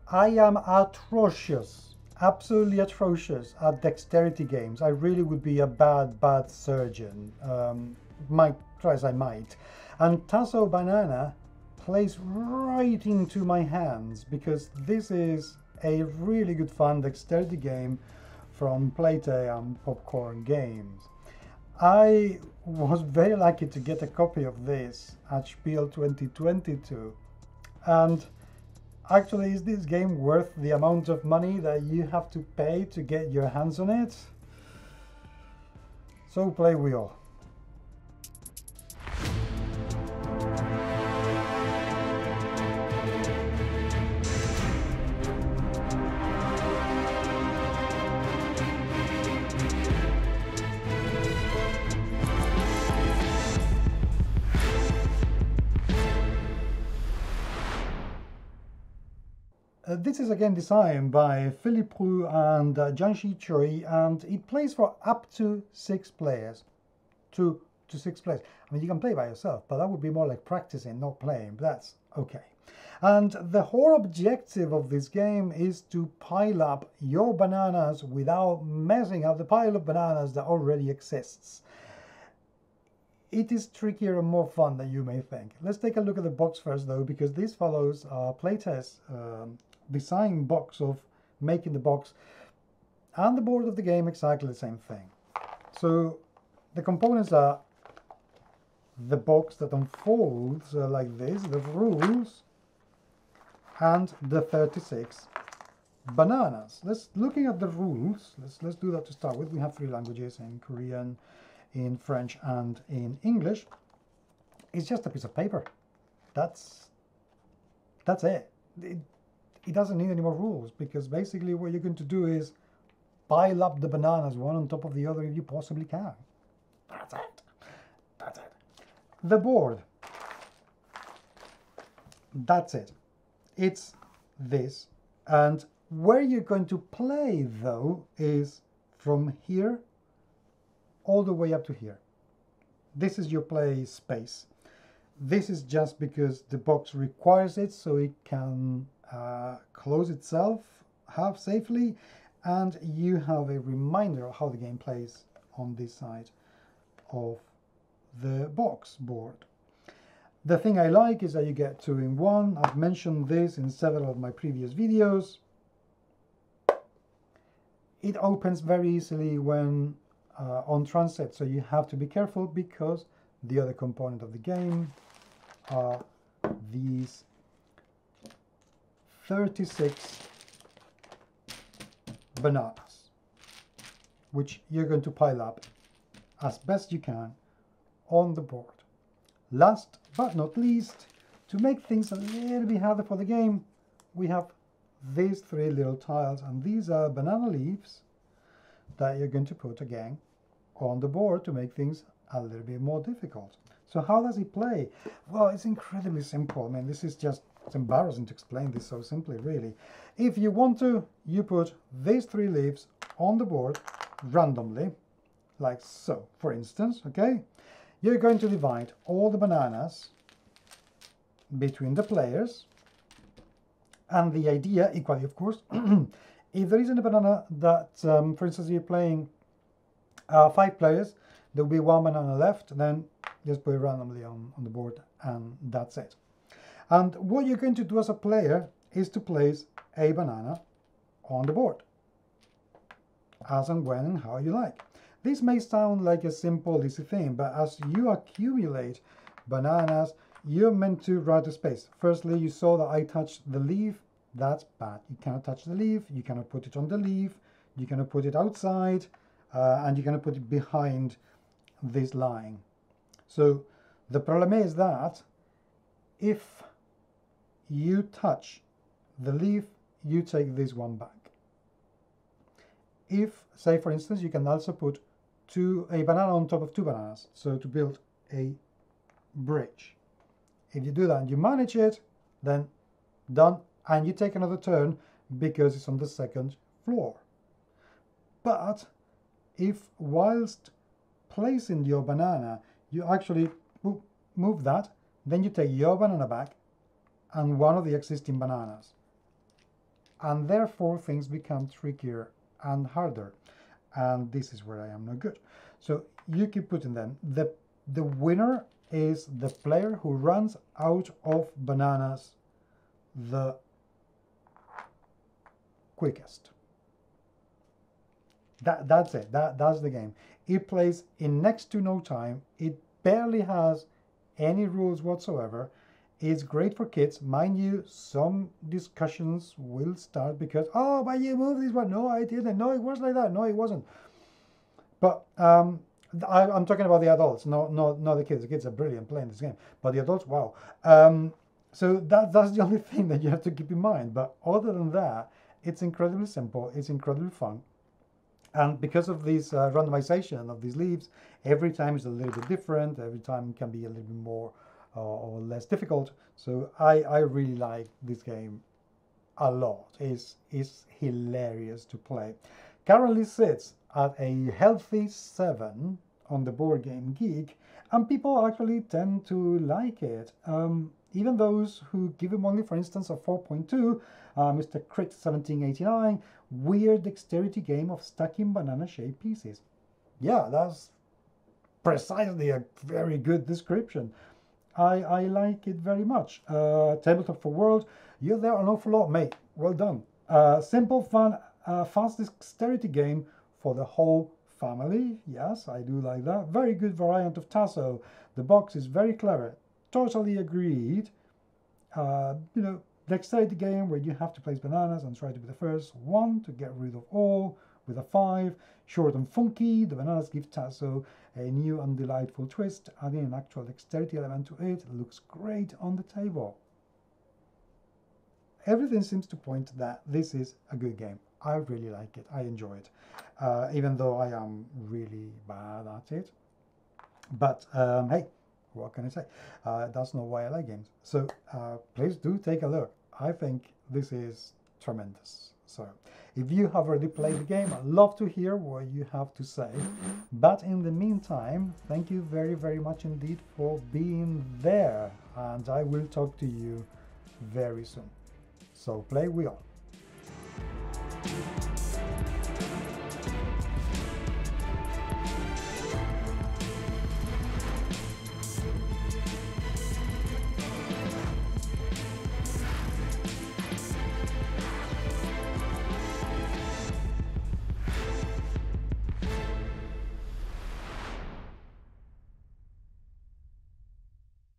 I am atrocious, absolutely atrocious at dexterity games. I really would be a bad surgeon. Might try as I might. And Tasso Banana plays right into my hands because this is a really good fun dexterity game from Playtay and Popcorn Games. I was very lucky to get a copy of this at Spiel 2022, and actually, is this game worth the amount of money that you have to pay to get your hands on it? So play we all. This is again designed by Philippe Roux and Jianxi Choi, and it plays for up to 6 players. 2 to 6 players. I mean, you can play by yourself, but that would be more like practicing, not playing, but that's okay. And the whole objective of this game is to pile up your bananas without messing up the pile of bananas that already exists. It is trickier and more fun than you may think. Let's take a look at the box first, though, because this follows a playtest design box of making the box and the board of the game exactly the same thing. So the components are the box that unfolds like this, the rules, and the 36 bananas. Looking at the rules, let's do that to start with. We have 3 languages, in Korean, in French, and in English. It's just a piece of paper. That's it. It doesn't need any more rules, because basically what you're going to do is pile up the bananas one on top of the other if you possibly can. That's it. That's it. The board. That's it. It's this. And where you're going to play, though, is from here all the way up to here. This is your play space. This is just because the box requires it, so it can close itself half safely, and you have a reminder of how the game plays on this side of the box board. The thing I like is that you get 2 in 1. I've mentioned this in several of my previous videos. It opens very easily when on transit, so you have to be careful, because the other component of the game are these 36 bananas, which you're going to pile up as best you can on the board. Last but not least, to make things a little bit harder for the game, we have these 3 little tiles, and these are banana leaves that you're going to put again on the board to make things a little bit more difficult. So how does it play? Well, it's incredibly simple. I mean, it's embarrassing to explain this so simply, really. If you want to, you put these 3 leaves on the board randomly, like so, for instance, okay? You're going to divide all the bananas between the players, and the idea, equally of course, if there isn't a banana that, for instance, you're playing 5 players, there will be 1 banana left, then just put it randomly on the board, and that's it. And what you're going to do as a player is to place a banana on the board, as and when and how you like. This may sound like a simple, easy thing, but as you accumulate bananas, you're meant to run out of space. Firstly, you saw that I touched the leaf. That's bad. You cannot touch the leaf. You cannot put it on the leaf. You cannot put it outside, and you cannot put it behind this line. So the problem is that if you touch the leaf, you take this one back. If, say for instance, you can also put a banana on top of 2 bananas, so to build a bridge. If you do that and you manage it, then done, and you take another turn because it's on the 2nd floor. But if whilst placing your banana, you actually move that, then you take your banana back and one of the existing bananas. and therefore things become trickier and harder. And this is where I am not good. So you keep putting them. The winner is the player who runs out of bananas the quickest. That's it. That's the game. It plays in next to no time. It barely has any rules whatsoever. It's great for kids. Mind you, some discussions will start because, oh, but you moved this one. No, I didn't. No, it was like that. No, it wasn't. But I'm talking about the adults, not the kids. The kids are brilliant playing this game, but the adults, wow. So that's the only thing that you have to keep in mind. But other than that, it's incredibly simple. It's incredibly fun. And because of this randomization of these leaves, every time is a little bit different. Every time can be a little bit more or less difficult. So I really like this game a lot. It's hilarious to play. Currently sits at a healthy 7 on the Board Game Geek, and people actually tend to like it. Even those who give him only, for instance, a 4.2, Mr. Crit 1789, weird dexterity game of stacking banana-shaped pieces. Yeah, that's precisely a very good description. I like it very much. Tabletop for World, you're there an awful lot, mate. Well done. Simple, fun, fast dexterity game for the whole family. Yes, I do like that. Very good variant of Tasso. The box is very clever. Totally agreed. You know, dexterity game where you have to place bananas and try to be the first one to get rid of all with a 5. Short and funky, the bananas give Tasso a new and delightful twist, adding an actual dexterity element to it. Looks great on the table. Everything seems to point that this is a good game. I really like it. I enjoy it, even though I am really bad at it. But hey, what can I say? That's not why I like games. So please do take a look. I think this is tremendous. So if you have already played the game, I'd love to hear what you have to say. But in the meantime, thank you very, very much indeed for being there. And I will talk to you very soon. So play we on.